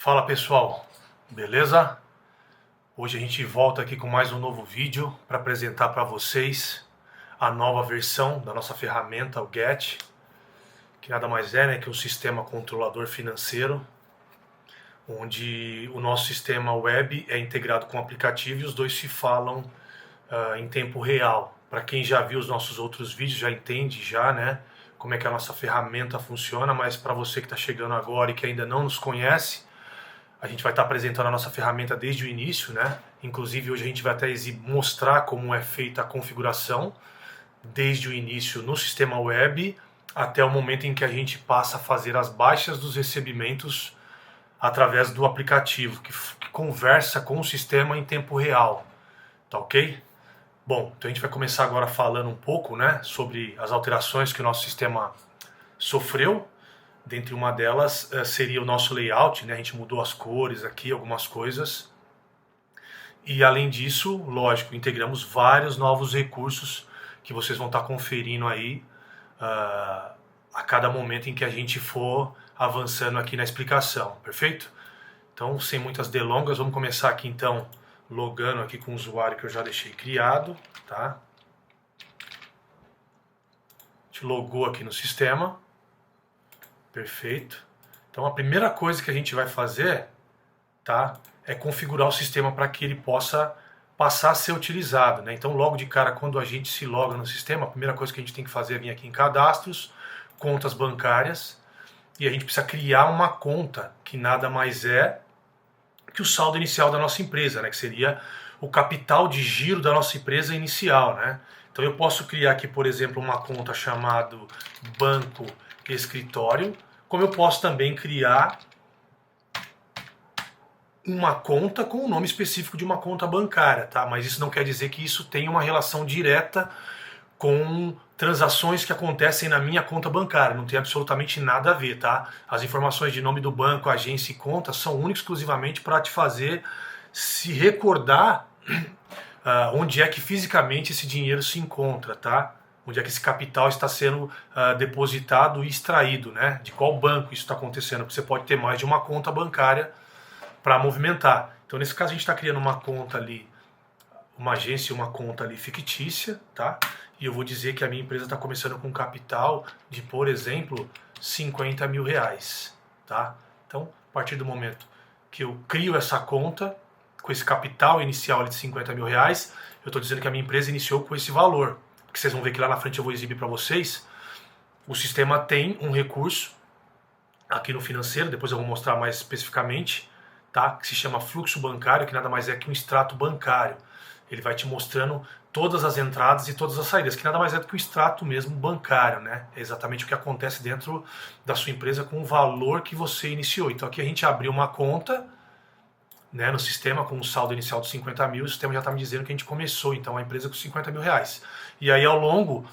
Fala pessoal, beleza? Hoje a gente volta aqui com mais um novo vídeo para apresentar para vocês a nova versão da nossa ferramenta, o Get, que nada mais é, que um sistema controlador financeiro, onde o nosso sistema web é integrado com o aplicativo e os dois se falam em tempo real. Para quem já viu os nossos outros vídeos, já entende como é que a nossa ferramenta funciona, mas para você que está chegando agora e que ainda não nos conhece, a gente vai estar apresentando a nossa ferramenta desde o início, Inclusive hoje a gente vai até mostrar como é feita a configuração desde o início no sistema web até o momento em que a gente passa a fazer as baixas dos recebimentos através do aplicativo, que conversa com o sistema em tempo real, tá ok? Bom, então a gente vai começar agora falando um pouco, sobre as alterações que o nosso sistema sofreu. Dentre uma delas seria o nosso layout, a gente mudou as cores aqui, algumas coisas. E além disso, lógico, integramos vários novos recursos que vocês vão estar conferindo aí a cada momento em que a gente for avançando aqui na explicação, perfeito? Então, sem muitas delongas, vamos começar aqui então logando aqui com o usuário que eu já deixei criado, tá? A gente logou aqui no sistema. Perfeito. Então a primeira coisa que a gente vai fazer, é configurar o sistema para que ele possa passar a ser utilizado, Então logo de cara, quando a gente se loga no sistema, a primeira coisa que a gente tem que fazer é vir aqui em cadastros, contas bancárias, e a gente precisa criar uma conta que nada mais é que o saldo inicial da nossa empresa, que seria o capital de giro da nossa empresa inicial, Então eu posso criar aqui, por exemplo, uma conta chamada Banco Escritório, como eu posso também criar uma conta com o nome específico de uma conta bancária, Mas isso não quer dizer que isso tenha uma relação direta com transações que acontecem na minha conta bancária, não tem absolutamente nada a ver, As informações de nome do banco, agência e conta são únicas exclusivamente para te fazer se recordar onde é que fisicamente esse dinheiro se encontra, Onde é que esse capital está sendo depositado e extraído, De qual banco isso está acontecendo, porque você pode ter mais de uma conta bancária para movimentar. Então nesse caso a gente está criando uma conta ali, uma agência e uma conta ali fictícia, E eu vou dizer que a minha empresa está começando com um capital de, por exemplo, 50 mil reais, Então, a partir do momento que eu crio essa conta, com esse capital inicial ali de 50 mil reais, eu estou dizendo que a minha empresa iniciou com esse valor. Porque vocês vão ver que lá na frente eu vou exibir para vocês, o sistema tem um recurso aqui no financeiro, depois eu vou mostrar mais especificamente, que se chama fluxo bancário, que nada mais é que um extrato bancário. Ele vai te mostrando todas as entradas e todas as saídas, que nada mais é do que o extrato mesmo bancário, É exatamente o que acontece dentro da sua empresa com o valor que você iniciou. Então aqui a gente abriu uma conta, no sistema com um saldo inicial de 50 mil, o sistema já está me dizendo que a gente começou então a empresa com 50 mil reais. E aí ao longo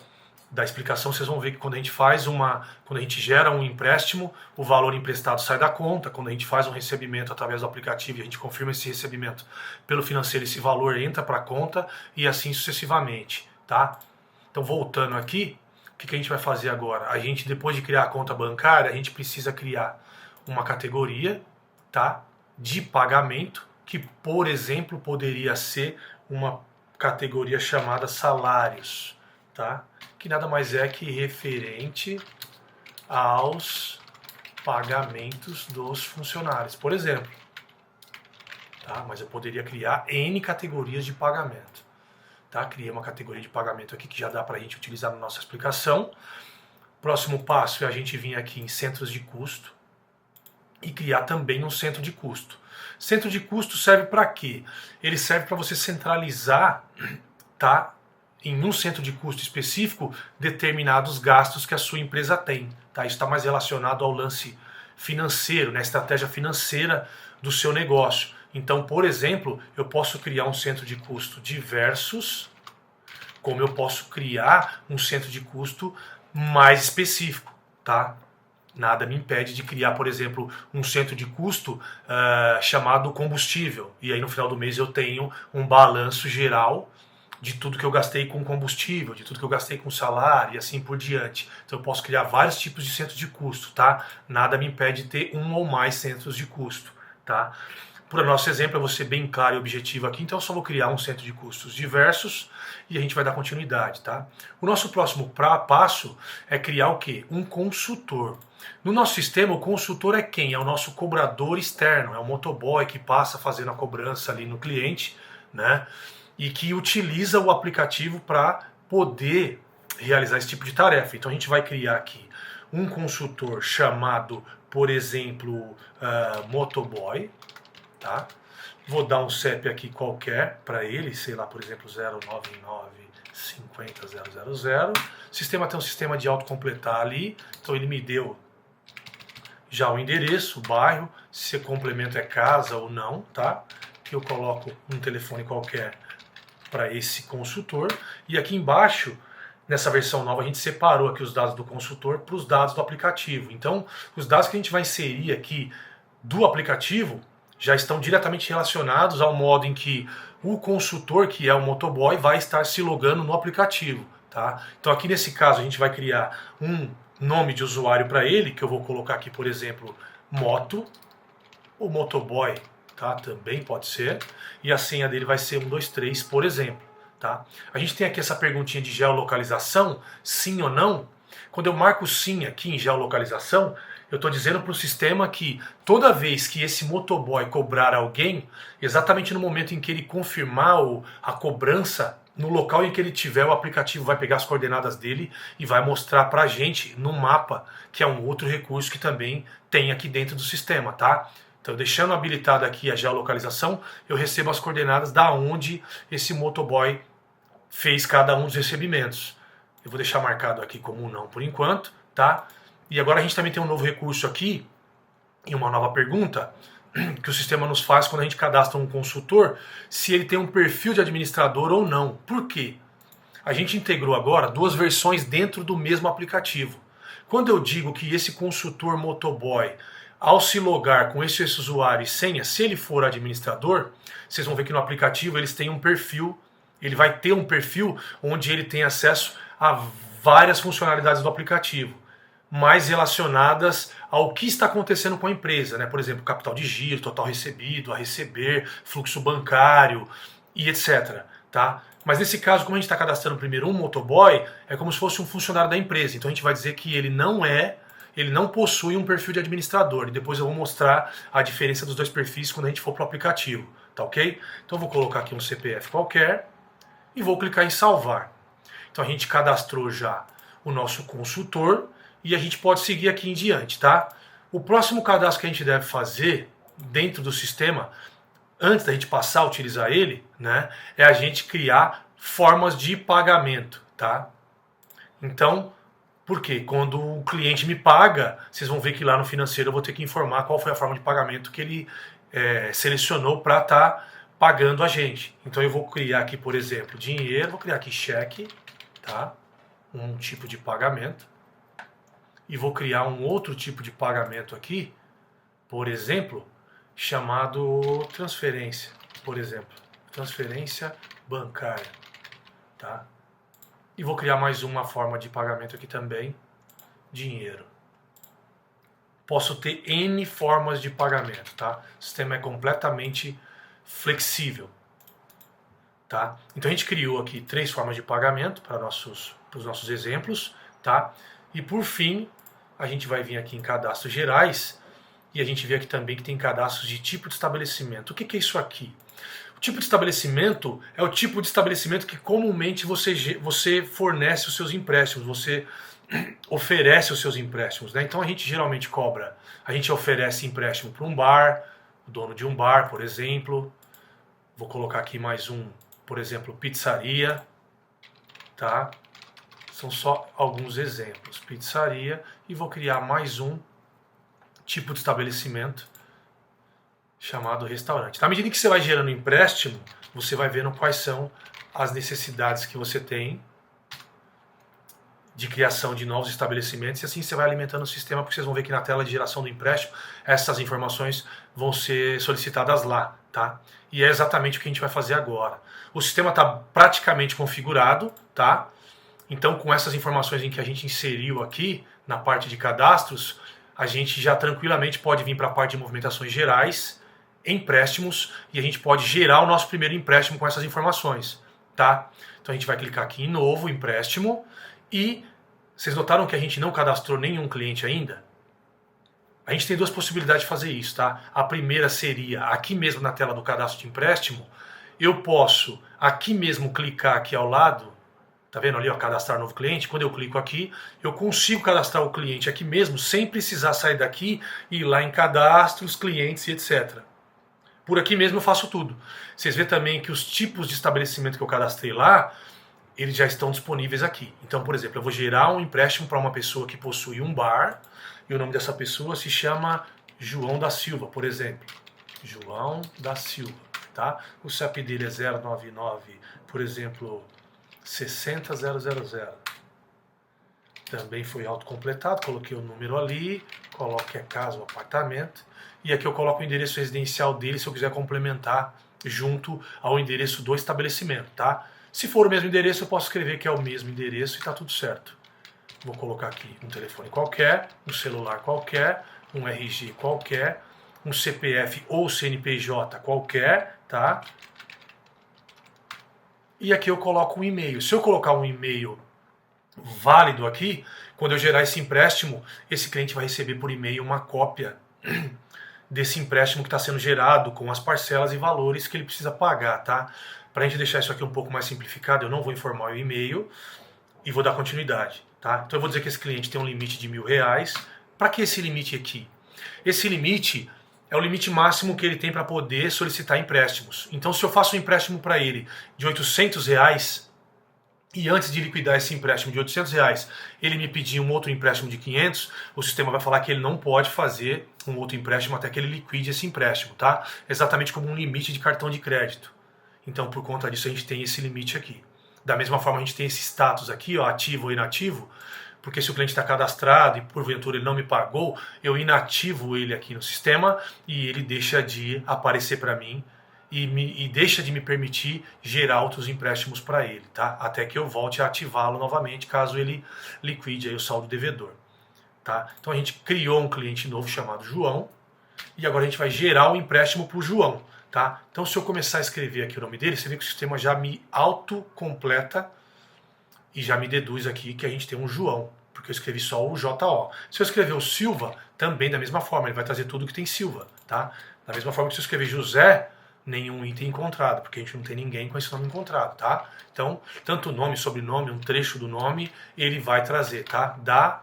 da explicação vocês vão ver que quando a gente quando a gente gera um empréstimo, o valor emprestado sai da conta. Quando a gente faz um recebimento através do aplicativo e a gente confirma esse recebimento pelo financeiro, esse valor entra para a conta e assim sucessivamente, Então voltando aqui, o que a gente vai fazer agora? A gente, depois de criar a conta bancária, a gente precisa criar uma categoria, de pagamento, que por exemplo poderia ser uma categoria chamada salários, que nada mais é que referente aos pagamentos dos funcionários, por exemplo, mas eu poderia criar N categorias de pagamento, Criei uma categoria de pagamento aqui que já dá para a gente utilizar na nossa explicação. Próximo passo é a gente vir aqui em centros de custo e criar também um centro de custo. Centro de custo serve para quê? Ele serve para você centralizar, em um centro de custo específico, determinados gastos que a sua empresa tem. Isso está mais relacionado ao lance financeiro, estratégia financeira do seu negócio. Então, por exemplo, eu posso criar um centro de custo diversos, como eu posso criar um centro de custo mais específico, Nada me impede de criar, por exemplo, um centro de custo chamado combustível. E aí no final do mês eu tenho um balanço geral de tudo que eu gastei com combustível, de tudo que eu gastei com salário e assim por diante. Então eu posso criar vários tipos de centros de custo, Nada me impede de ter um ou mais centros de custo, tá? Por nosso exemplo, eu vou ser bem claro e objetivo aqui, então eu só vou criar um centro de custos diversos e a gente vai dar continuidade, tá? O nosso próximo passo é criar o quê? Um consultor. No nosso sistema, o consultor é quem? É o nosso cobrador externo, é o motoboy que passa fazendo a cobrança ali no cliente, né? E que utiliza o aplicativo para poder realizar esse tipo de tarefa. Então a gente vai criar aqui um consultor chamado, por exemplo, motoboy, tá? Vou dar um CEP aqui qualquer para ele, sei lá, por exemplo, 0995000. O sistema tem um sistema de autocompletar ali, então ele me deu já o endereço, o bairro, se o complemento é casa ou não, tá? Que eu coloco um telefone qualquer para esse consultor. E aqui embaixo, nessa versão nova, a gente separou aqui os dados do consultor para os dados do aplicativo. Então, os dados que a gente vai inserir aqui do aplicativo já estão diretamente relacionados ao modo em que o consultor, que é o motoboy, vai estar se logando no aplicativo, tá? Então aqui nesse caso a gente vai criar um nome de usuário para ele, que eu vou colocar aqui, por exemplo, moto, ou motoboy, tá? Também pode ser, e a senha dele vai ser 123, por exemplo, tá? A gente tem aqui essa perguntinha de geolocalização, sim ou não. Quando eu marco sim aqui em geolocalização, eu estou dizendo para o sistema que toda vez que esse motoboy cobrar alguém, exatamente no momento em que ele confirmar a cobrança, no local em que ele tiver, o aplicativo vai pegar as coordenadas dele e vai mostrar para a gente no mapa, que é um outro recurso que também tem aqui dentro do sistema, tá? Então, deixando habilitada aqui a geolocalização, eu recebo as coordenadas da onde esse motoboy fez cada um dos recebimentos. Eu vou deixar marcado aqui como um não por enquanto, tá? E agora a gente também tem um novo recurso aqui, e uma nova pergunta, que o sistema nos faz quando a gente cadastra um consultor, se ele tem um perfil de administrador ou não. Por quê? A gente integrou agora duas versões dentro do mesmo aplicativo. Quando eu digo que esse consultor motoboy, ao se logar com esse usuário e senha, se ele for administrador, vocês vão ver que no aplicativo eles têm um perfil, ele vai ter um perfil onde ele tem acesso a várias funcionalidades do aplicativo, mais relacionadas ao que está acontecendo com a empresa, né? Por exemplo, capital de giro, total recebido, a receber, fluxo bancário e etc. Tá? Mas nesse caso, como a gente está cadastrando primeiro um motoboy, é como se fosse um funcionário da empresa. Então a gente vai dizer que ele não possui um perfil de administrador. E depois eu vou mostrar a diferença dos dois perfis quando a gente for para o aplicativo. Tá ok? Então eu vou colocar aqui um CPF qualquer e vou clicar em salvar. Então a gente cadastrou já o nosso consultor e a gente pode seguir aqui em diante, tá? O próximo cadastro que a gente deve fazer dentro do sistema, antes da gente passar a utilizar ele, né, é a gente criar formas de pagamento, tá? Então, por quê? Quando o cliente me paga, vocês vão ver que lá no financeiro eu vou ter que informar qual foi a forma de pagamento que ele selecionou para estar pagando a gente. Então eu vou criar aqui, por exemplo, dinheiro, vou criar aqui cheque, tá? Um tipo de pagamento. E vou criar um outro tipo de pagamento aqui, por exemplo, chamado transferência, por exemplo, transferência bancária, tá? E vou criar mais uma forma de pagamento aqui também, dinheiro. Posso ter N formas de pagamento, tá? O sistema é completamente flexível, tá? Então a gente criou aqui 3 formas de pagamento para os nossos exemplos, tá? E por fim, a gente vai vir aqui em cadastros gerais e a gente vê aqui também que tem cadastros de tipo de estabelecimento. O que é isso aqui? O tipo de estabelecimento é o tipo de estabelecimento que comumente você fornece os seus empréstimos, você oferece os seus empréstimos, né? Então a gente geralmente a gente oferece empréstimo para um bar, o dono de um bar, por exemplo. Vou colocar aqui mais um, por exemplo, pizzaria, tá? São só alguns exemplos. Pizzaria. E vou criar mais um tipo de estabelecimento chamado restaurante. Na medida que você vai gerando empréstimo, você vai vendo quais são as necessidades que você tem de criação de novos estabelecimentos e assim você vai alimentando o sistema, porque vocês vão ver que na tela de geração do empréstimo essas informações vão ser solicitadas lá, tá? E é exatamente o que a gente vai fazer agora. O sistema está praticamente configurado, tá? Então, com essas informações em que a gente inseriu aqui na parte de cadastros, a gente já tranquilamente pode vir para a parte de movimentações gerais empréstimos e a gente pode gerar o nosso primeiro empréstimo com essas informações, tá? Então a gente vai clicar aqui em novo empréstimo e vocês notaram que a gente não cadastrou nenhum cliente ainda? A gente tem duas possibilidades de fazer isso, tá? A primeira seria aqui mesmo na tela do cadastro de empréstimo, eu posso aqui mesmo clicar aqui ao lado, tá vendo ali, ó, cadastrar novo cliente? Quando eu clico aqui, eu consigo cadastrar o cliente aqui mesmo sem precisar sair daqui e ir lá em cadastros, clientes e etc. Por aqui mesmo eu faço tudo. Vocês veem também que os tipos de estabelecimento que eu cadastrei lá, eles já estão disponíveis aqui. Então, por exemplo, eu vou gerar um empréstimo para uma pessoa que possui um bar e o nome dessa pessoa se chama João da Silva, por exemplo. João da Silva, tá? O CEP dele é 099, por exemplo, 60000. Também foi autocompletado, coloquei o número ali, coloco que é casa ou apartamento, e aqui eu coloco o endereço residencial dele se eu quiser complementar junto ao endereço do estabelecimento, tá? Se for o mesmo endereço, eu posso escrever que é o mesmo endereço e tá tudo certo. Vou colocar aqui um telefone qualquer, um celular qualquer, um RG qualquer, um CPF ou CNPJ qualquer, tá? E aqui eu coloco um e-mail. Se eu colocar um e-mail válido aqui, quando eu gerar esse empréstimo, esse cliente vai receber por e-mail uma cópia desse empréstimo que está sendo gerado com as parcelas e valores que ele precisa pagar, tá? Para a gente deixar isso aqui um pouco mais simplificado, eu não vou informar o e-mail e vou dar continuidade, tá? Então eu vou dizer que esse cliente tem um limite de R$1.000. Para que esse limite aqui? Esse limite é o limite máximo que ele tem para poder solicitar empréstimos. Então se eu faço um empréstimo para ele de R$800 e antes de liquidar esse empréstimo de R$800, ele me pedir um outro empréstimo de 500, o sistema vai falar que ele não pode fazer um outro empréstimo até que ele liquide esse empréstimo, tá? Exatamente como um limite de cartão de crédito. Então, por conta disso, a gente tem esse limite aqui. Da mesma forma, a gente tem esse status aqui, ó, ativo ou inativo, porque se o cliente está cadastrado e porventura ele não me pagou, eu inativo ele aqui no sistema e ele deixa de aparecer para mim e deixa de me permitir gerar outros empréstimos para ele, tá? Até que eu volte a ativá-lo novamente, caso ele liquide aí o saldo devedor, tá? Então a gente criou um cliente novo chamado João e agora a gente vai gerar um empréstimo para o João, tá? Então se eu começar a escrever aqui o nome dele, você vê que o sistema já me autocompleta e já me deduz aqui que a gente tem um João, porque eu escrevi só o JO. Se eu escrever o Silva, também da mesma forma, ele vai trazer tudo que tem Silva, tá? Da mesma forma que se eu escrever José, nenhum item encontrado, porque a gente não tem ninguém com esse nome encontrado, tá? Então, tanto o nome, sobrenome, um trecho do nome, ele vai trazer, tá?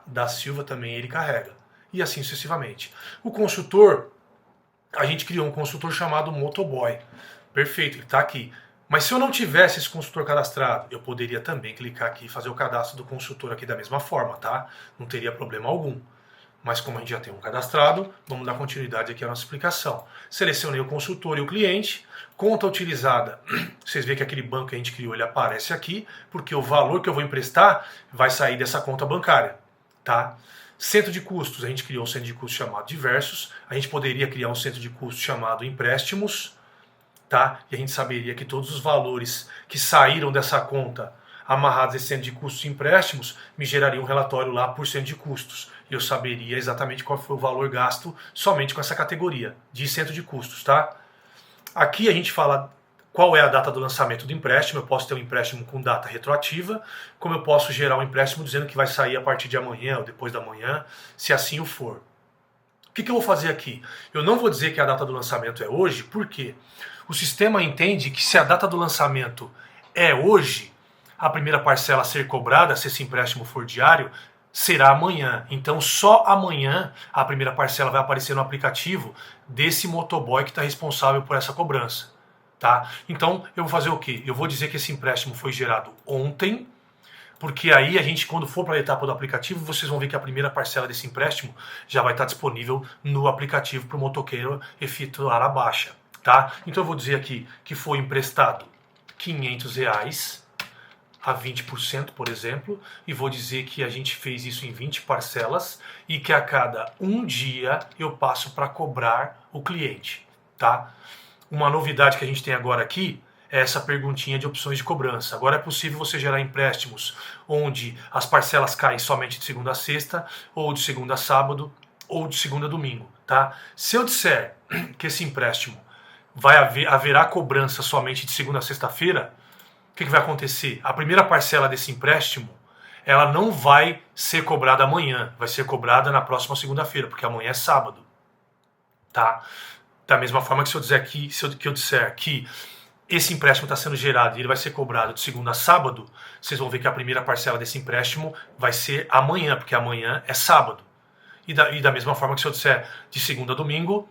Da Silva também ele carrega. E assim sucessivamente. O consultor, a gente criou um consultor chamado Motoboy. Perfeito, ele está aqui. Mas se eu não tivesse esse consultor cadastrado, eu poderia também clicar aqui e fazer o cadastro do consultor aqui da mesma forma, tá? Não teria problema algum. Mas como a gente já tem um cadastrado, vamos dar continuidade aqui à nossa explicação. Selecionei o consultor e o cliente, conta utilizada. Vocês veem que aquele banco que a gente criou, ele aparece aqui, porque o valor que eu vou emprestar vai sair dessa conta bancária, tá? Centro de custos, a gente criou um centro de custos chamado diversos, a gente poderia criar um centro de custos chamado empréstimos, tá? E a gente saberia que todos os valores que saíram dessa conta amarrados a esse centro de custos e empréstimos, me geraria um relatório lá por centro de custos. E eu saberia exatamente qual foi o valor gasto somente com essa categoria de centro de custos, tá? Aqui a gente fala qual é a data do lançamento do empréstimo. Eu posso ter um empréstimo com data retroativa, como eu posso gerar um empréstimo dizendo que vai sair a partir de amanhã ou depois da manhã, se assim o for. O que eu vou fazer aqui? Eu não vou dizer que a data do lançamento é hoje, porque o sistema entende que se a data do lançamento é hoje, a primeira parcela a ser cobrada, se esse empréstimo for diário, será amanhã. Então só amanhã a primeira parcela vai aparecer no aplicativo desse motoboy que está responsável por essa cobrança, tá? Então eu vou fazer o quê? Eu vou dizer que esse empréstimo foi gerado ontem, porque aí a gente, quando for para a etapa do aplicativo, vocês vão ver que a primeira parcela desse empréstimo já vai estar disponível no aplicativo para o motoqueiro efetuar a baixa, tá? Então eu vou dizer aqui que foi emprestado R$500 a 20%, por exemplo, e vou dizer que a gente fez isso em 20 parcelas e que a cada um dia eu passo para cobrar o cliente, tá? Uma novidade que a gente tem agora aqui é essa perguntinha de opções de cobrança. Agora é possível você gerar empréstimos onde as parcelas caem somente de segunda a sexta, ou de segunda a sábado, ou de segunda a domingo, tá? Se eu disser que esse empréstimo haverá cobrança somente de segunda a sexta-feira, o que vai acontecer? A primeira parcela desse empréstimo, ela não vai ser cobrada amanhã, vai ser cobrada na próxima segunda-feira, porque amanhã é sábado, tá? Da mesma forma que se eu disser que esse empréstimo está sendo gerado e ele vai ser cobrado de segunda a sábado, vocês vão ver que a primeira parcela desse empréstimo vai ser amanhã, porque amanhã é sábado. E da mesma forma que se eu disser de segunda a domingo,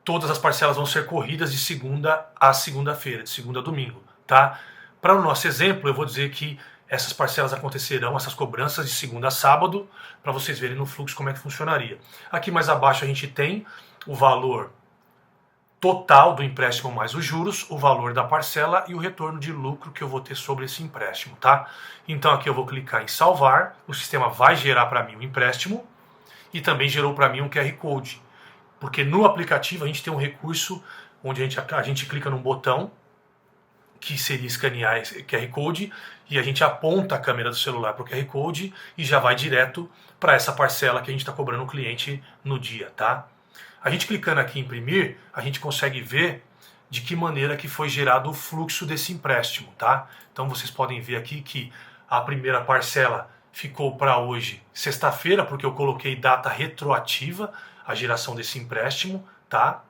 todas as parcelas vão ser corridas de segunda a segunda-feira, de segunda a domingo, tá? Para o nosso exemplo, eu vou dizer que essas parcelas acontecerão, essas cobranças de segunda a sábado, para vocês verem no fluxo como é que funcionaria. Aqui mais abaixo a gente tem o valor total do empréstimo mais os juros, o valor da parcela e o retorno de lucro que eu vou ter sobre esse empréstimo, tá? Então aqui eu vou clicar em salvar, o sistema vai gerar para mim o empréstimo e também gerou para mim um QR Code, porque no aplicativo a gente tem um recurso onde a gente clica num botão que seria escanear esse QR Code e a gente aponta a câmera do celular para o QR Code e já vai direto para essa parcela que a gente está cobrando o cliente no dia, tá? A gente clicando aqui em imprimir, a gente consegue ver de que maneira que foi gerado o fluxo desse empréstimo, tá? Então vocês podem ver aqui que a primeira parcela ficou para hoje, sexta-feira, porque eu coloquei data retroativa a geração desse empréstimo, tá?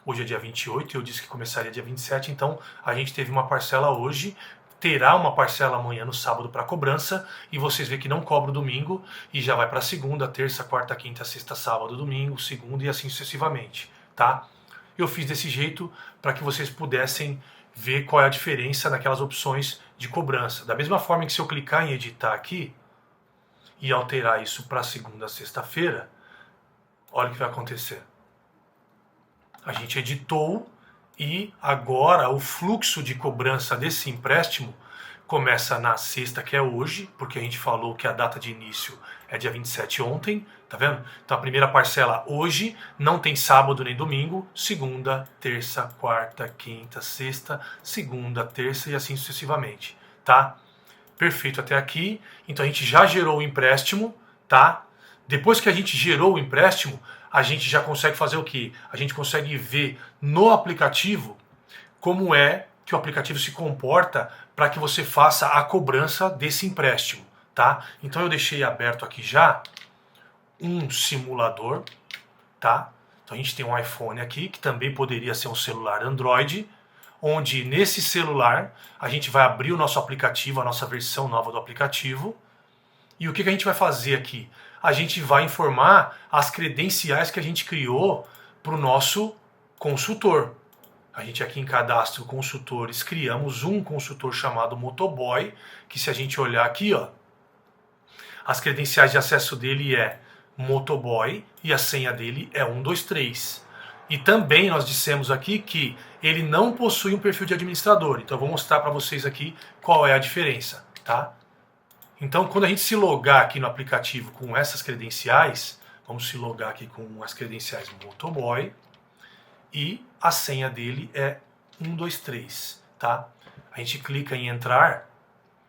Hoje é dia 28 e eu disse que começaria dia 27, então a gente teve uma parcela hoje, terá uma parcela amanhã no sábado para cobrança, e vocês veem que não cobra o domingo, e já vai para segunda, terça, quarta, quinta, sexta, sábado, domingo, segunda e assim sucessivamente, tá? Eu fiz desse jeito para que vocês pudessem ver qual é a diferença naquelas opções de cobrança. Da mesma forma que se eu clicar em editar aqui, e alterar isso para segunda a sexta-feira, olha o que vai acontecer. A gente editou e agora o fluxo de cobrança desse empréstimo começa na sexta, que é hoje, porque a gente falou que a data de início é dia 27 ontem, tá vendo? Então a primeira parcela hoje, não tem sábado nem domingo, segunda, terça, quarta, quinta, sexta, segunda, terça e assim sucessivamente, tá? Perfeito até aqui. Então a gente já gerou o empréstimo, tá? Depois que a gente gerou o empréstimo, a gente já consegue fazer o quê? A gente consegue ver no aplicativo como é que o aplicativo se comporta para que você faça a cobrança desse empréstimo, tá? Então eu deixei aberto aqui já um simulador, tá? Então a gente tem um iPhone aqui, que também poderia ser um celular Android, onde nesse celular a gente vai abrir o nosso aplicativo, a nossa versão nova do aplicativo, e o que a gente vai fazer aqui? A gente vai informar as credenciais que a gente criou para o nosso consultor. A gente aqui em Cadastro Consultores criamos um consultor chamado Motoboy, que se a gente olhar aqui, ó, as credenciais de acesso dele é Motoboy e a senha dele é 123. E também nós dissemos aqui que ele não possui um perfil de administrador. Então eu vou mostrar para vocês aqui qual é a diferença, tá? Então, quando a gente se logar aqui no aplicativo com essas credenciais, vamos se logar aqui com as credenciais Motoboy, e a senha dele é 123, tá? A gente clica em entrar,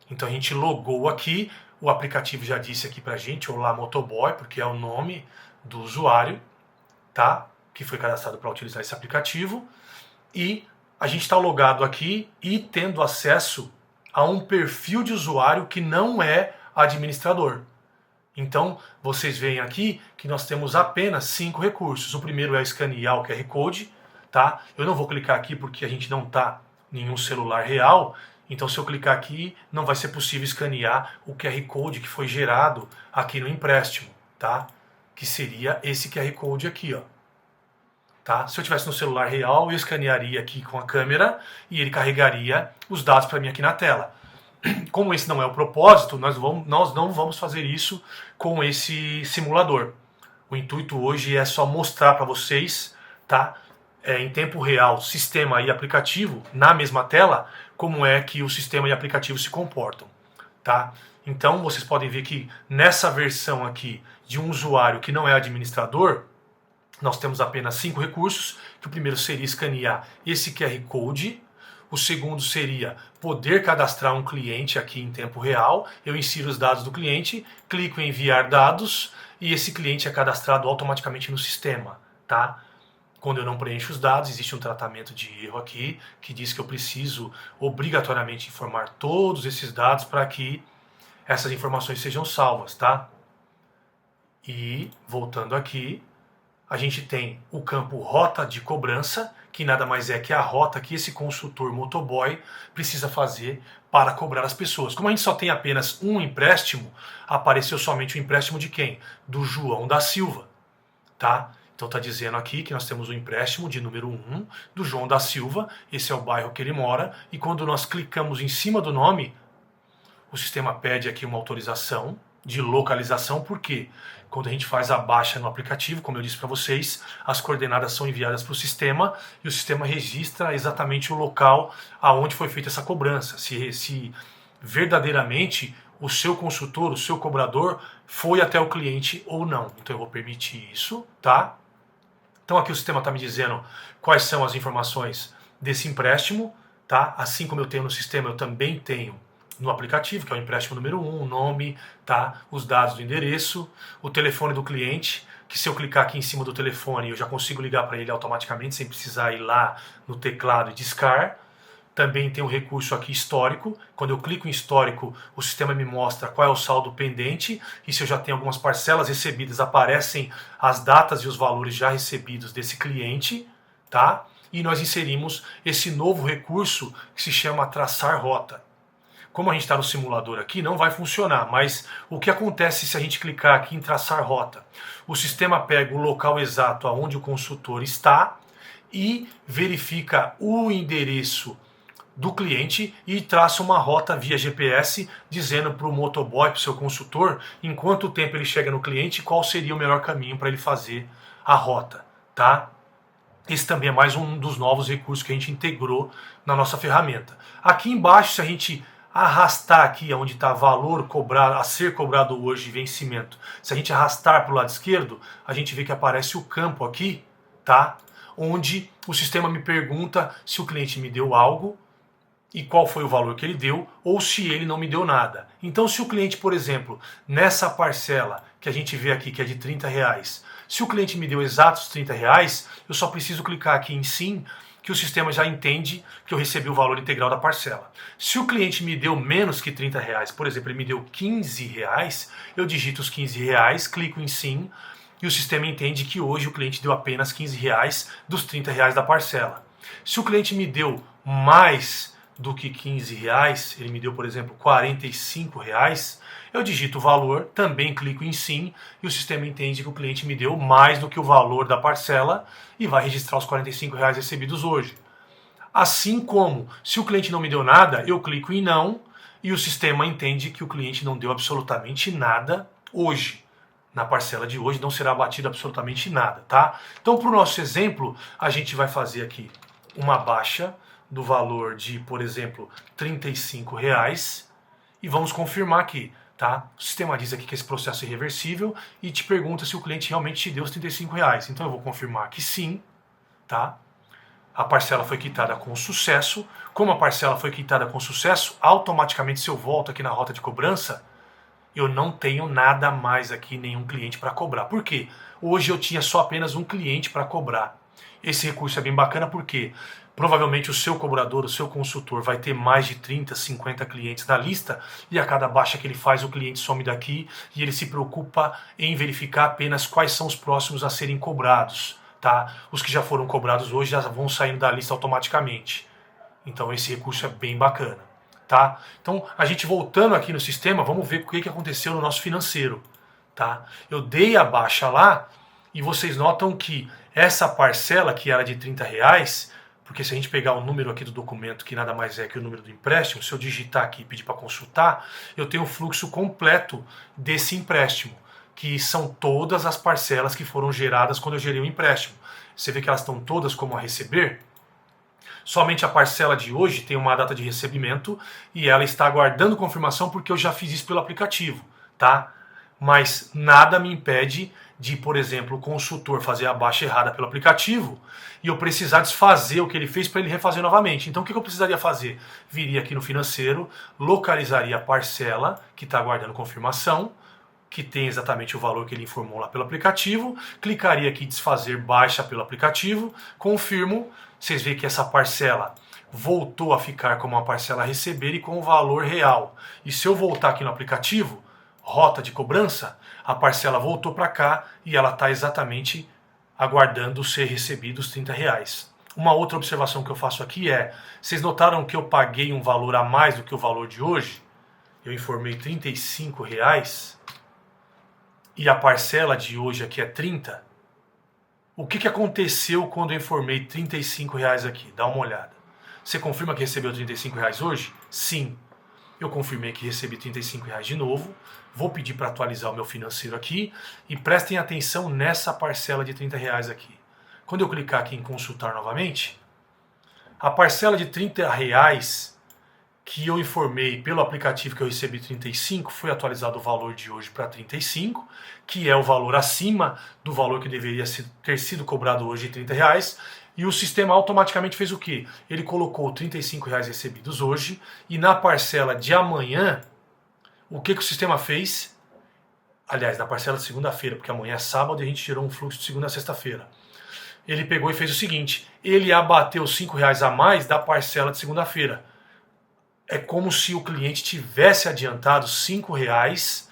então a gente logou aqui, o aplicativo já disse aqui pra gente, olá Motoboy, porque é o nome do usuário, tá? Que foi cadastrado para utilizar esse aplicativo, e a gente está logado aqui e tendo acesso a um perfil de usuário que não é administrador. Então, vocês veem aqui que nós temos apenas 5 recursos. O primeiro é escanear o QR Code, tá? Eu não vou clicar aqui porque a gente não está em nenhum celular real, então se eu clicar aqui, não vai ser possível escanear o QR Code que foi gerado aqui no empréstimo, tá? Que seria esse QR Code aqui, ó. Tá? Se eu tivesse no celular real, eu escanearia aqui com a câmera e ele carregaria os dados para mim aqui na tela. Como esse não é o propósito, nós não vamos fazer isso com esse simulador. O intuito hoje é só mostrar para vocês, tá? Em tempo real, sistema e aplicativo, na mesma tela, como é que o sistema e aplicativo se comportam. Tá? Então vocês podem ver que nessa versão aqui de um usuário que não é administrador, nós temos apenas 5 recursos, que o primeiro seria escanear esse QR Code, o segundo seria poder cadastrar um cliente aqui em tempo real, eu insiro os dados do cliente, clico em enviar dados e esse cliente é cadastrado automaticamente no sistema, tá? quando eu não preencho os dados, existe um tratamento de erro aqui que diz que eu preciso obrigatoriamente informar todos esses dados para que essas informações sejam salvas, tá? E voltando aqui, a gente tem o campo rota de cobrança, que nada mais é que a rota que esse consultor motoboy precisa fazer para cobrar as pessoas. Como a gente só tem apenas um empréstimo, apareceu somente o empréstimo de quem? Do João da Silva, tá? Então está dizendo aqui que nós temos o empréstimo de número 1 do João da Silva, esse é o bairro que ele mora, e quando nós clicamos em cima do nome, o sistema pede aqui uma autorização de localização, porque quando a gente faz a baixa no aplicativo, como eu disse para vocês, as coordenadas são enviadas para o sistema e o sistema registra exatamente o local aonde foi feita essa cobrança, se verdadeiramente o seu consultor, o seu cobrador foi até o cliente ou não. Então eu vou permitir isso, tá? Então aqui o sistema está me dizendo quais são as informações desse empréstimo, tá? Assim como eu tenho no sistema, eu também tenho no aplicativo, que é o empréstimo número 1, o nome, tá? Os dados do endereço, o telefone do cliente, que se eu clicar aqui em cima do telefone, eu já consigo ligar para ele automaticamente, sem precisar ir lá no teclado e discar. Também tem um recurso aqui histórico. Quando eu clico em histórico, o sistema me mostra qual é o saldo pendente, e se eu já tenho algumas parcelas recebidas, aparecem as datas e os valores já recebidos desse cliente, tá? E nós inserimos esse novo recurso que se chama traçar rota. Como a gente está no simulador aqui, não vai funcionar, mas o que acontece se a gente clicar aqui em traçar rota? O sistema pega o local exato aonde o consultor está e verifica o endereço do cliente e traça uma rota via GPS, dizendo para o motoboy, para o seu consultor, em quanto tempo ele chega no cliente, qual seria o melhor caminho para ele fazer a rota, tá? Esse também é mais um dos novos recursos que a gente integrou na nossa ferramenta. Aqui embaixo, se a gente arrastar aqui onde está valor cobrado, a ser cobrado hoje de vencimento, se a gente arrastar para o lado esquerdo, a gente vê que aparece o campo aqui, tá? Onde o sistema me pergunta se o cliente me deu algo e qual foi o valor que ele deu, ou se ele não me deu nada. Então, se o cliente, por exemplo, nessa parcela que a gente vê aqui, que é de R$30, se o cliente me deu exatos R$30, eu só preciso clicar aqui em sim, que o sistema já entende que eu recebi o valor integral da parcela. Se o cliente me deu menos que R$30, por exemplo, ele me deu R$15, eu digito os R$15, clico em sim, e o sistema entende que hoje o cliente deu apenas R$15 dos R$30 da parcela. Se o cliente me deu mais do que R$15, ele me deu, por exemplo, R$45, eu digito o valor, também clico em sim, e o sistema entende que o cliente me deu mais do que o valor da parcela e vai registrar os R$45 recebidos hoje. Assim como, se o cliente não me deu nada, eu clico em não, e o sistema entende que o cliente não deu absolutamente nada hoje. Na parcela de hoje não será abatido absolutamente nada, tá? Então, para o nosso exemplo, a gente vai fazer aqui uma baixa do valor de, por exemplo, R$35 e vamos confirmar aqui, tá? O sistema diz aqui que esse processo é irreversível e te pergunta se o cliente realmente te deu os R$35. Então eu vou confirmar que sim, tá? A parcela foi quitada com sucesso. Como a parcela foi quitada com sucesso, automaticamente se eu volto aqui na rota de cobrança, eu não tenho nada mais aqui, nenhum cliente para cobrar. Por quê? Hoje eu tinha só apenas um cliente para cobrar. Esse recurso é bem bacana porque provavelmente o seu cobrador, o seu consultor vai ter mais de 30, 50 clientes na lista e a cada baixa que ele faz o cliente some daqui e ele se preocupa em verificar apenas quais são os próximos a serem cobrados, tá? Os que já foram cobrados hoje já vão saindo da lista automaticamente. Então esse recurso é bem bacana, tá? Então a gente voltando aqui no sistema, vamos ver o que aconteceu no nosso financeiro, tá? Eu dei a baixa lá e vocês notam que essa parcela que era de R$30, porque se a gente pegar o número aqui do documento, que nada mais é que o número do empréstimo, se eu digitar aqui e pedir para consultar, eu tenho o fluxo completo desse empréstimo, que são todas as parcelas que foram geradas quando eu gerei o empréstimo. Você vê que elas estão todas como a receber? Somente a parcela de hoje tem uma data de recebimento e ela está aguardando confirmação porque eu já fiz isso pelo aplicativo, tá? Mas nada me impede de, por exemplo, o consultor fazer a baixa errada pelo aplicativo e eu precisar desfazer o que ele fez para ele refazer novamente. Então o que eu precisaria fazer? Viria aqui no financeiro, localizaria a parcela que está aguardando confirmação, que tem exatamente o valor que ele informou lá pelo aplicativo, clicaria aqui em desfazer baixa pelo aplicativo, confirmo, vocês veem que essa parcela voltou a ficar como uma parcela a receber e com o valor real. E se eu voltar aqui no aplicativo, rota de cobrança, a parcela voltou para cá e ela está exatamente aguardando ser recebido os R$30. Uma outra observação que eu faço aqui é, vocês notaram que eu paguei um valor a mais do que o valor de hoje? Eu informei R$35 e a parcela de hoje aqui é 30. O que aconteceu quando eu informei R$35 aqui? Dá uma olhada. Você confirma que recebeu R$35 hoje? Sim. Eu confirmei que recebi R$35 de novo. Vou pedir para atualizar o meu financeiro aqui e prestem atenção nessa parcela de R$30 aqui. Quando eu clicar aqui em consultar novamente, a parcela de R$30 que eu informei pelo aplicativo que eu recebi 35, foi atualizado o valor de hoje para 35, que é o valor acima do valor que deveria ter sido cobrado hoje de R$30, e o sistema automaticamente fez o quê? Ele colocou R$35 recebidos hoje, e na parcela de amanhã, o que o sistema fez? Aliás, na parcela de segunda-feira, porque amanhã é sábado e a gente tirou um fluxo de segunda a sexta-feira. Ele pegou e fez o seguinte, ele abateu R$5 a mais da parcela de segunda-feira. É como se o cliente tivesse adiantado R$5,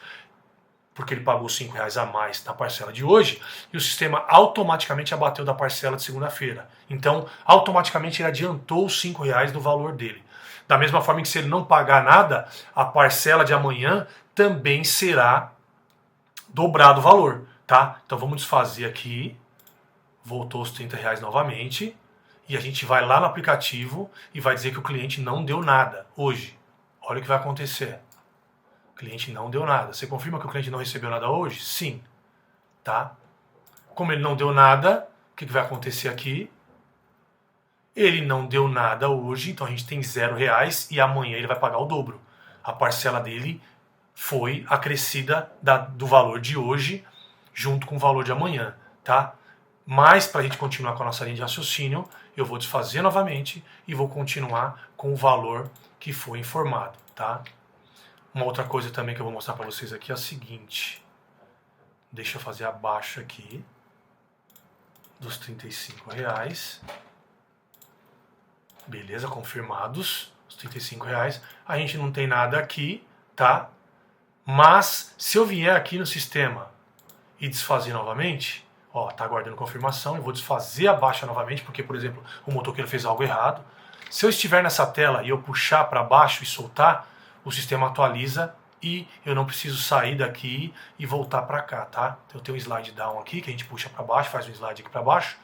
porque ele pagou R$5 a mais na parcela de hoje, e o sistema automaticamente abateu da parcela de segunda-feira. Então, automaticamente ele adiantou os R$5 do valor dele. Da mesma forma que se ele não pagar nada, a parcela de amanhã também será dobrado o valor, tá? Então vamos desfazer aqui, voltou os R$30 novamente, e a gente vai lá no aplicativo e vai dizer que o cliente não deu nada hoje. Olha o que vai acontecer. O cliente não deu nada. Você confirma que o cliente não recebeu nada hoje? Sim. Tá? Como ele não deu nada, o que vai acontecer aqui? Ele não deu nada hoje, então a gente tem R$0 e amanhã ele vai pagar o dobro. A parcela dele foi acrescida do valor de hoje junto com o valor de amanhã. Tá? Mas, para a gente continuar com a nossa linha de raciocínio, eu vou desfazer novamente e vou continuar com o valor que foi informado, tá? Uma outra coisa também que eu vou mostrar para vocês aqui é a seguinte. Deixa eu fazer a baixa aqui dos R$35. Beleza, confirmados os R$35. A gente não tem nada aqui, tá? Mas, se eu vier aqui no sistema e desfazer novamente... Ó, tá aguardando confirmação, eu vou desfazer a baixa novamente, porque, por exemplo, o motoqueiro fez algo errado. Se eu estiver nessa tela e eu puxar para baixo e soltar, o sistema atualiza e eu não preciso sair daqui e voltar para cá, tá? Eu tenho um slide down aqui, que a gente puxa para baixo, faz um slide aqui para baixo,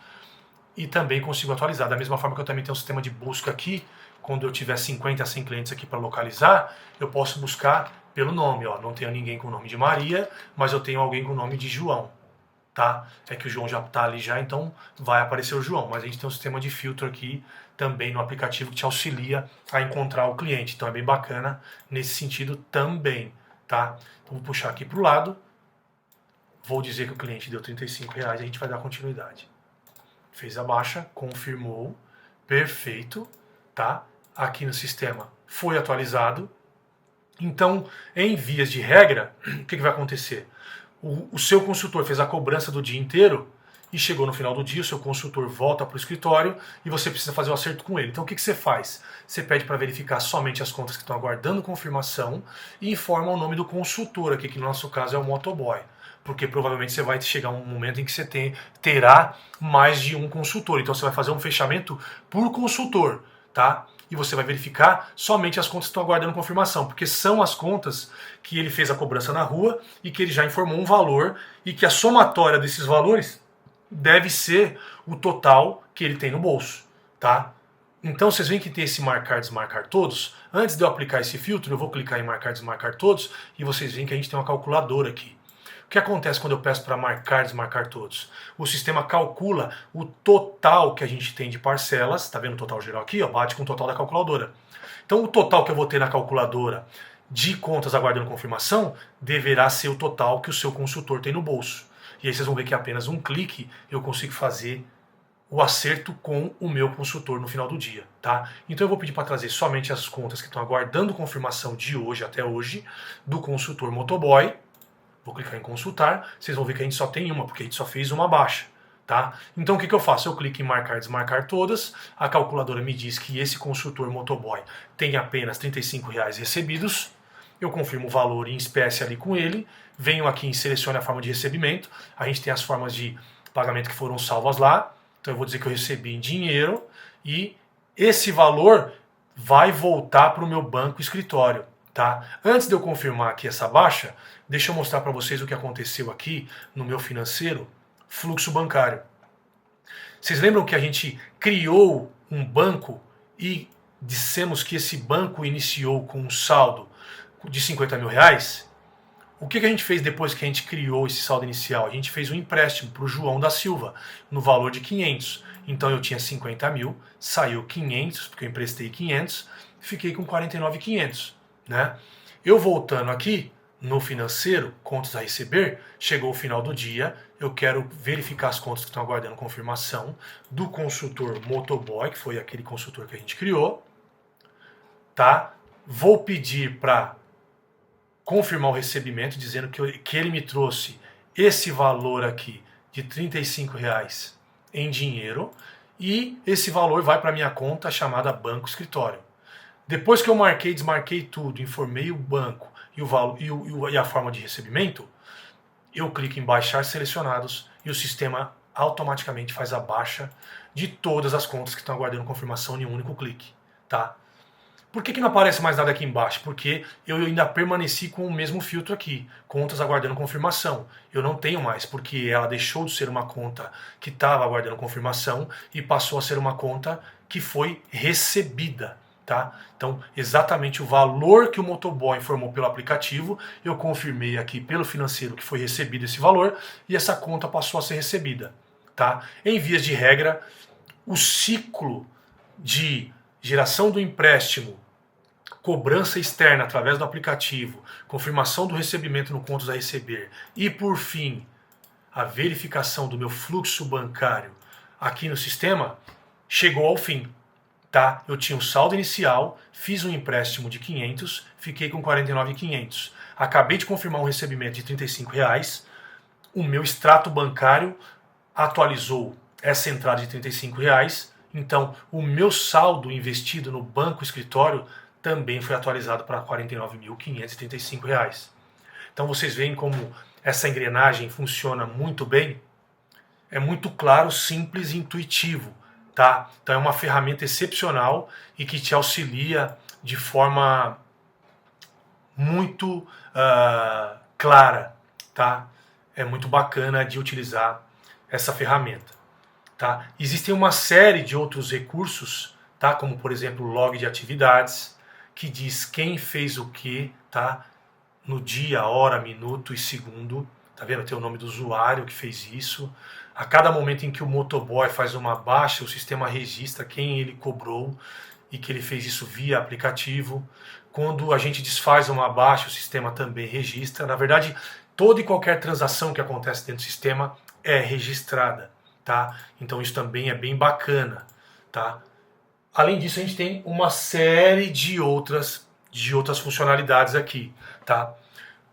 e também consigo atualizar. Da mesma forma que eu também tenho um sistema de busca aqui, quando eu tiver 50 a 100 clientes aqui para localizar, eu posso buscar pelo nome, ó. Não tenho ninguém com o nome de Maria, mas eu tenho alguém com o nome de João. Tá? É que o João já está ali já, então vai aparecer o João. Mas a gente tem um sistema de filtro aqui também no aplicativo que te auxilia a encontrar o cliente. Então é bem bacana nesse sentido também. Tá? Então vou puxar aqui para o lado. Vou dizer que o cliente deu R$35 e a gente vai dar continuidade. Fez a baixa, confirmou. Perfeito. Tá? Aqui no sistema foi atualizado. Então, em vias de regra, o que vai acontecer? O seu consultor fez a cobrança do dia inteiro e chegou no final do dia, o seu consultor volta para o escritório e você precisa fazer o acerto com ele. Então o que você faz? Você pede para verificar somente as contas que estão aguardando confirmação e informa o nome do consultor aqui, que no nosso caso é o motoboy. Porque provavelmente você vai chegar um momento em que você terá mais de um consultor. Então você vai fazer um fechamento por consultor, tá? E você vai verificar somente as contas que estão aguardando confirmação, porque são as contas que ele fez a cobrança na rua e que ele já informou um valor e que a somatória desses valores deve ser o total que ele tem no bolso, tá? Então vocês veem que tem esse marcar, desmarcar todos. Antes de eu aplicar esse filtro, eu vou clicar em marcar, desmarcar todos e vocês veem que a gente tem uma calculadora aqui. O que acontece quando eu peço para marcar, desmarcar todos? O sistema calcula o total que a gente tem de parcelas, tá vendo o total geral aqui? Ó, bate com o total da calculadora. Então o total que eu vou ter na calculadora de contas aguardando confirmação deverá ser o total que o seu consultor tem no bolso. E aí vocês vão ver que apenas um clique eu consigo fazer o acerto com o meu consultor no final do dia, tá? Então eu vou pedir para trazer somente as contas que estão aguardando confirmação de hoje até hoje do consultor motoboy. Vou clicar em consultar, vocês vão ver que a gente só tem uma, porque a gente só fez uma baixa. Tá? Então o que eu faço? Eu clico em marcar, desmarcar todas, a calculadora me diz que esse consultor motoboy tem apenas R$ 35 recebidos, eu confirmo o valor em espécie ali com ele, venho aqui e seleciono a forma de recebimento, a gente tem as formas de pagamento que foram salvas lá, então eu vou dizer que eu recebi em dinheiro e esse valor vai voltar para o meu banco escritório. Tá? Antes de eu confirmar aqui essa baixa, deixa eu mostrar para vocês o que aconteceu aqui no meu financeiro, fluxo bancário. Vocês lembram que a gente criou um banco e dissemos que esse banco iniciou com um saldo de R$ 50.000? O que a gente fez depois que a gente criou esse saldo inicial? A gente fez um empréstimo para o João da Silva no valor de 500. Então eu tinha 50 mil, saiu 500, porque eu emprestei 500, fiquei com 49.500. Né? Eu voltando aqui no financeiro, contas a receber, chegou o final do dia, eu quero verificar as contas que estão aguardando confirmação do consultor motoboy, que foi aquele consultor que a gente criou, tá? Vou pedir para confirmar o recebimento, dizendo que ele me trouxe esse valor aqui de R$ 35 em dinheiro, e esse valor vai para minha conta chamada Banco Escritório. Depois que eu marquei, desmarquei tudo, informei o banco e a forma de recebimento, eu clico em baixar selecionados e o sistema automaticamente faz a baixa de todas as contas que estão aguardando confirmação em um único clique. Tá? Por que não aparece mais nada aqui embaixo? Porque eu ainda permaneci com o mesmo filtro aqui, contas aguardando confirmação. Eu não tenho mais, porque ela deixou de ser uma conta que estava aguardando confirmação e passou a ser uma conta que foi recebida. Tá? Então, exatamente o valor que o motoboy informou pelo aplicativo, eu confirmei aqui pelo financeiro que foi recebido esse valor e essa conta passou a ser recebida. Tá? Em vias de regra, o ciclo de geração do empréstimo, cobrança externa através do aplicativo, confirmação do recebimento no contas a receber e, por fim, a verificação do meu fluxo bancário aqui no sistema, chegou ao fim. Tá? Eu tinha um saldo inicial, fiz um empréstimo de 500, fiquei com 49.500. Acabei de confirmar um recebimento de R$ 35, o meu extrato bancário atualizou essa entrada de R$ 35, então o meu saldo investido no banco escritório também foi atualizado para R$ 49.535. Então vocês veem como essa engrenagem funciona muito bem, é muito claro, simples e intuitivo. Tá? Então é uma ferramenta excepcional e que te auxilia de forma muito clara. Tá? É muito bacana de utilizar essa ferramenta. Tá? Existem uma série de outros recursos, tá? Como por exemplo o log de atividades, que diz quem fez o que, tá? No dia, hora, minuto e segundo. Tá vendo? Tem o nome do usuário que fez isso. A cada momento em que o motoboy faz uma baixa, o sistema registra quem ele cobrou e que ele fez isso via aplicativo. Quando a gente desfaz uma baixa, o sistema também registra. Na verdade, toda e qualquer transação que acontece dentro do sistema é registrada. Tá? Então isso também é bem bacana. Tá? Além disso, a gente tem uma série de outras funcionalidades aqui. Tá?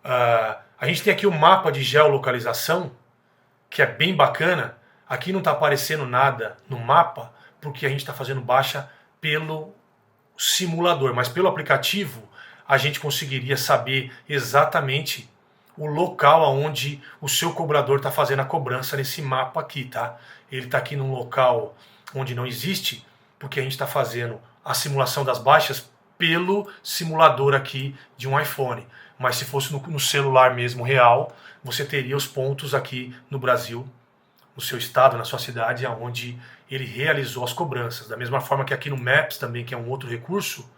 A gente tem aqui o mapa de geolocalização, que é bem bacana. Aqui não está aparecendo nada no mapa, porque a gente está fazendo baixa pelo simulador, mas pelo aplicativo a gente conseguiria saber exatamente o local onde o seu cobrador está fazendo a cobrança nesse mapa aqui, tá? Ele está aqui num local onde não existe, porque a gente está fazendo a simulação das baixas pelo simulador aqui de um iPhone. Mas se fosse no celular mesmo real, você teria os pontos aqui no Brasil, no seu estado, na sua cidade, onde ele realizou as cobranças. Da mesma forma que aqui no Maps também, que é um outro recurso,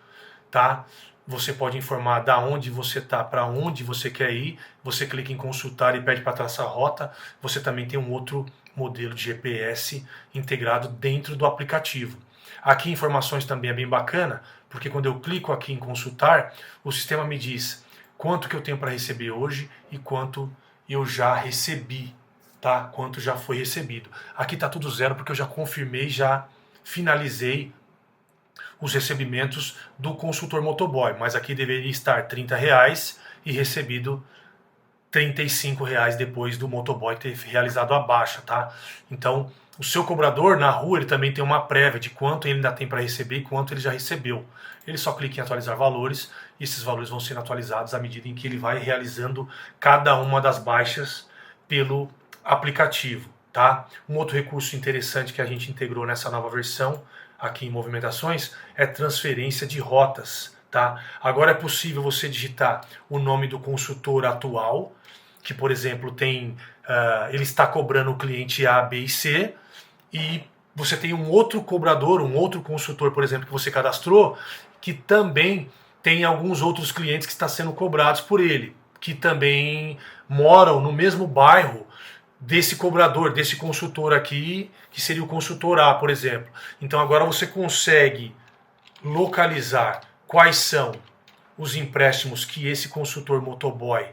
tá? Você pode informar da onde você está, para onde você quer ir. Você clica em consultar e pede para traçar a rota. Você também tem um outro modelo de GPS integrado dentro do aplicativo. Aqui informações também é bem bacana, porque quando eu clico aqui em consultar, o sistema me diz quanto que eu tenho para receber hoje e quanto eu já recebi, tá? Quanto já foi recebido. Aqui está tudo zero porque eu já confirmei, já finalizei os recebimentos do consultor motoboy, mas aqui deveria estar R$ 30 e recebido R$ 35 depois do motoboy ter realizado a baixa, tá? Então, o seu cobrador na rua ele também tem uma prévia de quanto ele ainda tem para receber e quanto ele já recebeu. Ele só clica em atualizar valores e esses valores vão sendo atualizados à medida em que ele vai realizando cada uma das baixas pelo aplicativo, tá? Um outro recurso interessante que a gente integrou nessa nova versão aqui em movimentações é transferência de rotas, tá? Agora é possível você digitar o nome do consultor atual, que por exemplo tem, ele está cobrando o cliente A, B e C, e você tem um outro cobrador, um outro consultor, por exemplo, que você cadastrou, que também tem alguns outros clientes que estão sendo cobrados por ele, que também moram no mesmo bairro desse cobrador, desse consultor aqui, que seria o consultor A, por exemplo. Então agora você consegue localizar quais são os empréstimos que esse consultor motoboy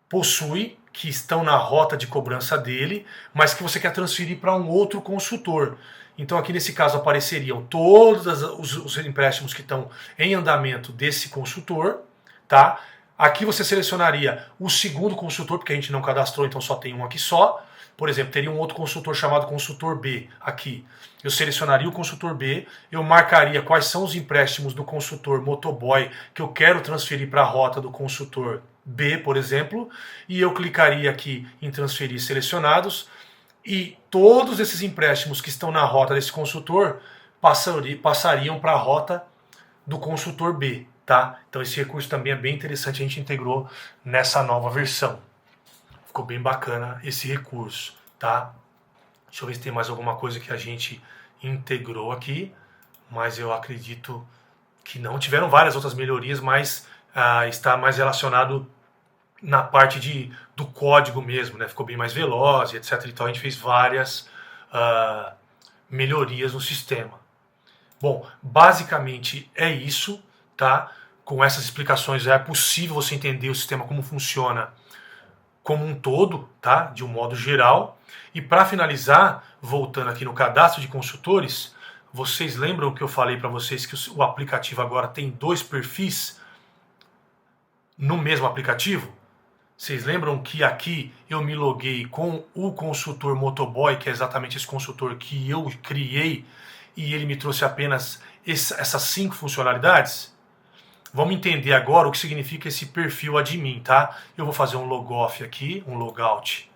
possui, que estão na rota de cobrança dele, mas que você quer transferir para um outro consultor. Então aqui nesse caso apareceriam todos os empréstimos que estão em andamento desse consultor, tá? Aqui você selecionaria o segundo consultor, porque a gente não cadastrou, então só tem um aqui só. Por exemplo, teria um outro consultor chamado consultor B aqui. Eu selecionaria o consultor B, eu marcaria quais são os empréstimos do consultor motoboy que eu quero transferir para a rota do consultor B, por exemplo, e eu clicaria aqui em transferir selecionados, e todos esses empréstimos que estão na rota desse consultor passariam para a rota do consultor B, tá? Então esse recurso também é bem interessante, a gente integrou nessa nova versão. Ficou bem bacana esse recurso, tá? Deixa eu ver se tem mais alguma coisa que a gente integrou aqui, mas eu acredito que não. Tiveram várias outras melhorias, mas está mais relacionado na parte do código mesmo, né? Ficou bem mais veloz, etc. Então a gente fez várias melhorias no sistema. Bom, basicamente é isso, tá? Com essas explicações já é possível você entender o sistema como funciona como um todo, tá? De um modo geral. E para finalizar, voltando aqui no cadastro de consultores, vocês lembram que eu falei para vocês que o aplicativo agora tem 2 perfis no mesmo aplicativo? Vocês lembram que aqui eu me loguei com o consultor motoboy, que é exatamente esse consultor que eu criei, e ele me trouxe apenas essas 5 funcionalidades? Vamos entender agora o que significa esse perfil admin, tá? Eu vou fazer um logoff aqui, um logout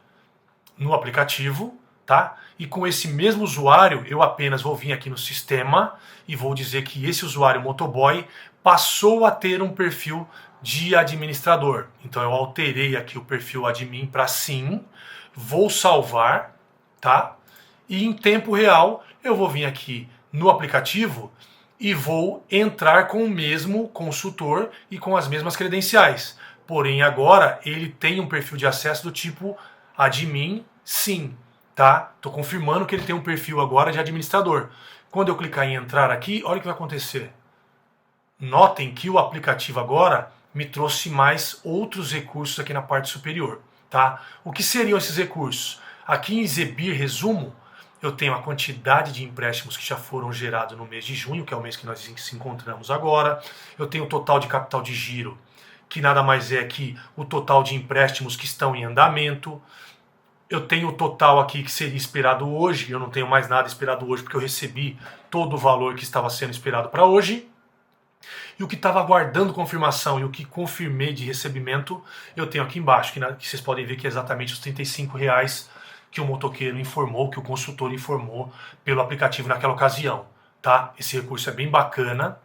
no aplicativo, tá? E com esse mesmo usuário, eu apenas vou vir aqui no sistema e vou dizer que esse usuário motoboy passou a ter um perfil de administrador. Então eu alterei aqui o perfil admin para sim, vou salvar, tá? E em tempo real eu vou vir aqui no aplicativo e vou entrar com o mesmo consultor e com as mesmas credenciais. Porém agora ele tem um perfil de acesso do tipo admin sim, tá? Tô confirmando que ele tem um perfil agora de administrador. Quando eu clicar em entrar aqui, olha o que vai acontecer. Notem que o aplicativo agora me trouxe mais outros recursos aqui na parte superior, tá? O que seriam esses recursos? Aqui em exibir resumo, eu tenho a quantidade de empréstimos que já foram gerados no mês de junho, que é o mês que nós se encontramos agora. Eu tenho o total de capital de giro, que nada mais é que o total de empréstimos que estão em andamento. Eu tenho o total aqui que seria esperado hoje, eu não tenho mais nada esperado hoje porque eu recebi todo o valor que estava sendo esperado para hoje. E o que estava aguardando confirmação e o que confirmei de recebimento, eu tenho aqui embaixo, que vocês podem ver que é exatamente os R$ 35 que o motoqueiro informou, que o consultor informou pelo aplicativo naquela ocasião, tá? Esse recurso é bem bacana.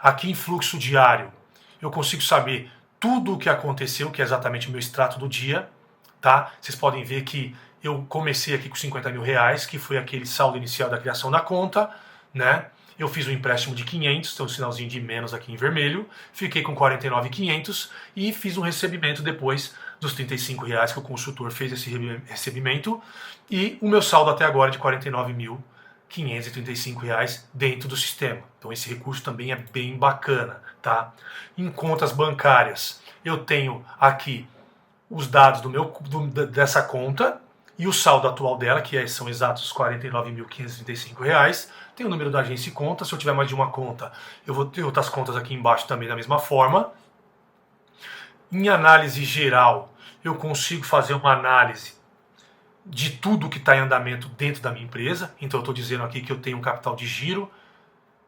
Aqui em fluxo diário, eu consigo saber tudo o que aconteceu, que é exatamente o meu extrato do dia, tá? Vocês podem ver que eu comecei aqui com R$ 50.000, que foi aquele saldo inicial da criação da conta, né? Eu fiz um empréstimo de 500, tem um sinalzinho de menos aqui em vermelho, fiquei com 49.500 e fiz um recebimento depois dos R$ 35 que o consultor fez esse recebimento, e o meu saldo até agora é de R$ 49.535 dentro do sistema. Então esse recurso também é bem bacana, tá? Em contas bancárias, eu tenho aqui os dados dessa conta e o saldo atual dela, que são exatos R$ 49.535. Tem o número da agência e conta. Se eu tiver mais de uma conta, eu vou ter outras contas aqui embaixo também da mesma forma. Em análise geral, eu consigo fazer uma análise de tudo que está em andamento dentro da minha empresa. Então eu estou dizendo aqui que eu tenho um capital de giro.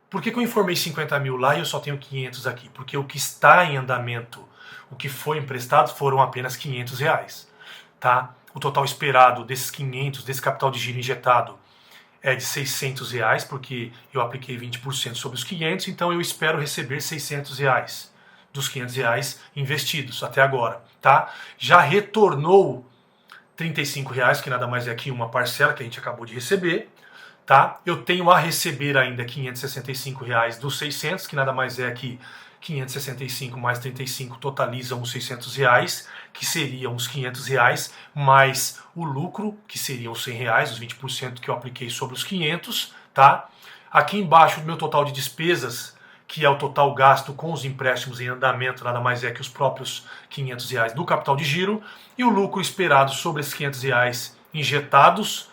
Por que eu informei 50 mil lá e eu só tenho 500 aqui? Porque o que está em andamento, o que foi emprestado, foram apenas 500 reais. Tá? O total esperado desses 500, desse capital de giro injetado, é de 600 reais, porque eu apliquei 20% sobre os 500, então eu espero receber 600 reais dos 500 reais investidos até agora. Tá? Já retornou 35 reais, que nada mais é que uma parcela que a gente acabou de receber. Tá? Eu tenho a receber ainda 565 reais dos 600, que nada mais é que 565 mais 35 totalizam os 600 reais, que seriam os 500 reais, mais o lucro, que seriam os 100 reais, os 20% que eu apliquei sobre os 500. Tá? Aqui embaixo o meu total de despesas, que é o total gasto com os empréstimos em andamento, nada mais é que os próprios 500 reais do capital de giro, e o lucro esperado sobre esses 500 reais injetados,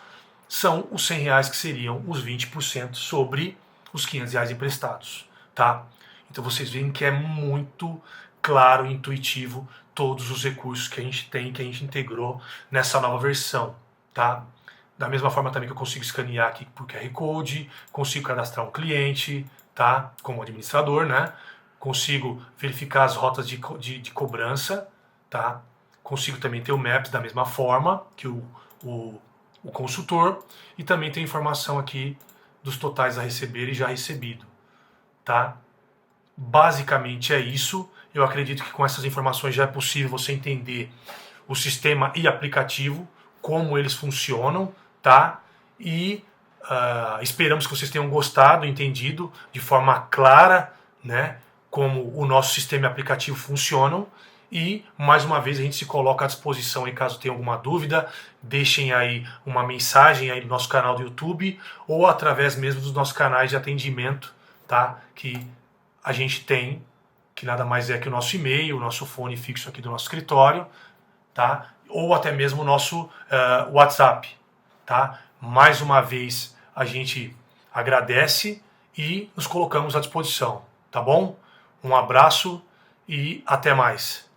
são os 100 reais que seriam os 20% sobre os 500 reais emprestados, tá? Então vocês veem que é muito claro e intuitivo todos os recursos que a gente tem, que a gente integrou nessa nova versão, tá? Da mesma forma também que eu consigo escanear aqui por QR Code, consigo cadastrar um cliente, tá? Como administrador, né? Consigo verificar as rotas de cobrança, tá? Consigo também ter o Maps da mesma forma que o consultor, e também tem informação aqui dos totais a receber e já recebido, tá? Basicamente é isso. Eu acredito que com essas informações já é possível você entender o sistema e aplicativo, como eles funcionam, tá? E esperamos que vocês tenham gostado, entendido de forma clara, né, como o nosso sistema e aplicativo funcionam. E, mais uma vez, a gente se coloca à disposição aí caso tenha alguma dúvida. Deixem aí uma mensagem aí no nosso canal do YouTube ou através mesmo dos nossos canais de atendimento, tá? Que a gente tem, que nada mais é que o nosso e-mail, o nosso fone fixo aqui do nosso escritório, tá? Ou até mesmo o nosso WhatsApp, tá? Mais uma vez, a gente agradece e nos colocamos à disposição, tá bom? Um abraço e até mais.